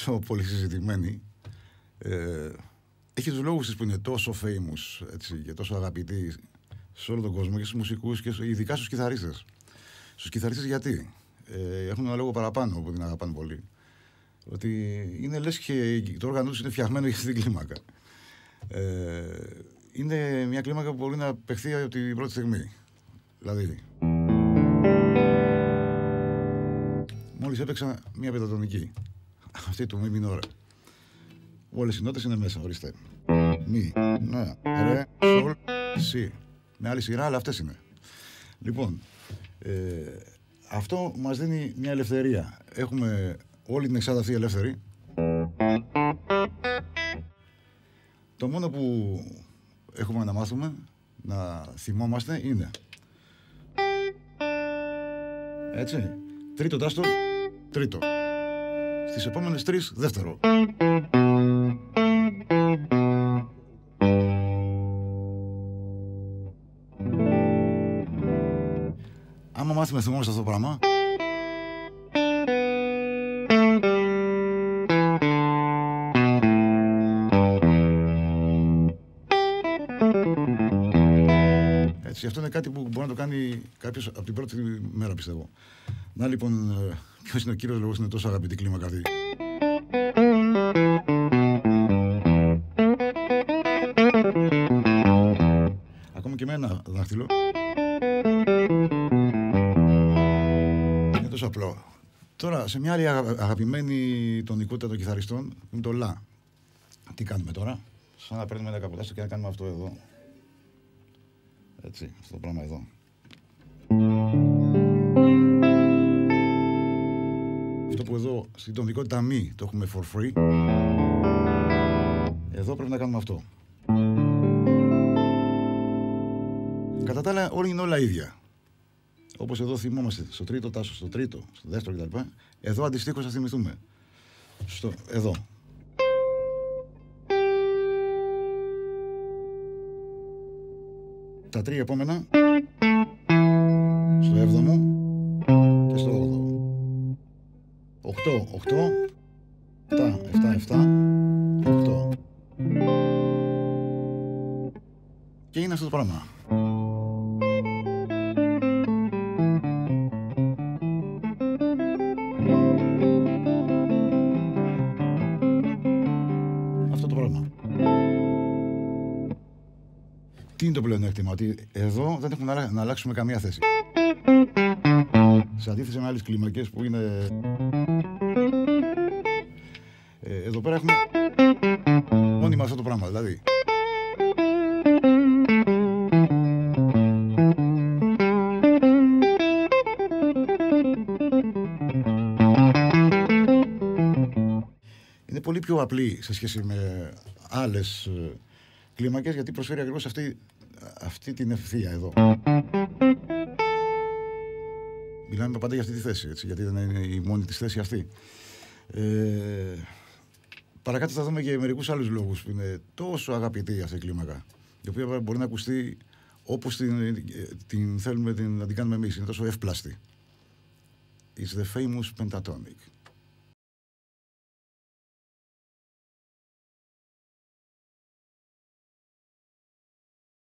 τόσο πολύ συζητημένη. Έχει τους λόγους της που είναι τόσο famous, έτσι, και τόσο αγαπητή σε όλο τον κόσμο, και στους μουσικούς και ειδικά στους κιθαρίστες. Στους κιθαρίστες γιατί? Έχουν ένα λόγο παραπάνω που την αγαπάνε πολύ. Ότι είναι λες και το όργανο τους είναι φτιαγμένο για αυτή την κλίμακα. Είναι μια κλίμακα που μπορεί να παιχθεί από την πρώτη στιγμή. Δηλαδή, μόλις έπαιξα μια πεντατονική, αυτή του μη μινόρε. Όλες οι νότες είναι μέσα, ορίστε. Μη, ναι, ρε, σολ, σι. Με άλλη σειρά, αλλά αυτές είναι. Λοιπόν, αυτό μας δίνει μια ελευθερία. Έχουμε όλη την εξάδα αυτή ελεύθερη. Το μόνο που έχουμε να μάθουμε, να θυμόμαστε, είναι έτσι, τρίτο τάστο, τρίτο. Στις επόμενες τρεις, δεύτερο. Άμα μάθουμε να θυμόμαστε αυτό το πράγμα, έτσι, αυτό είναι κάτι που μπορεί να το κάνει κάποιος από την πρώτη μέρα, πιστεύω. Να λοιπόν, ποιος είναι ο κύριος λόγος είναι τόσο αγαπητή κλίμακα αυτή? Ακόμα και με ένα δάχτυλο είναι τόσο απλό. Τώρα, σε μια άλλη αγαπημένη τονικότητα των κιθαριστών, είναι το λα. Τι κάνουμε τώρα? Σαν να παίρνουμε ένα καποτάστο και να κάνουμε αυτό εδώ. Έτσι, αυτό το πράγμα εδώ. Αυτό που εδώ στην τονικότητα μη το έχουμε for free, εδώ πρέπει να κάνουμε αυτό. Κατά τα άλλα, είναι όλα ίδια. Όπως εδώ θυμόμαστε, στο τρίτο τάσο, στο τρίτο, στο δεύτερο κτλ. Εδώ αντιστοίχως θα θυμηθούμε. Εδώ. Τα τρία επόμενα, στο έβδομο και στο όγδοο. 8, 8, 7, 7, 7, 8. Και είναι αυτό το πράγμα. Αυτό το πράγμα. Τι είναι το πλεονέκτημα? Ότι εδώ δεν έχουμε να αλλάξουμε καμία θέση. Σε αντίθεση με άλλες κλίμακες που είναι... εδώ πέρα έχουμε μόνιμα αυτό το πράγμα, δηλαδή. Είναι πολύ πιο απλή σε σχέση με άλλες κλίμακες, γιατί προσφέρει ακριβώς αυτή την ευθεία εδώ. Μιλάμε πάντα για αυτή τη θέση, έτσι, γιατί δεν είναι η μόνη της θέση αυτή. Παρακάτω θα δούμε και μερικούς άλλους λόγους που είναι τόσο αγαπητή αυτή η κλίμακα, η οποία μπορεί να ακουστεί όπως την θέλουμε να την κάνουμε εμείς. Είναι τόσο εύπλαστη. It's the famous pentatonic.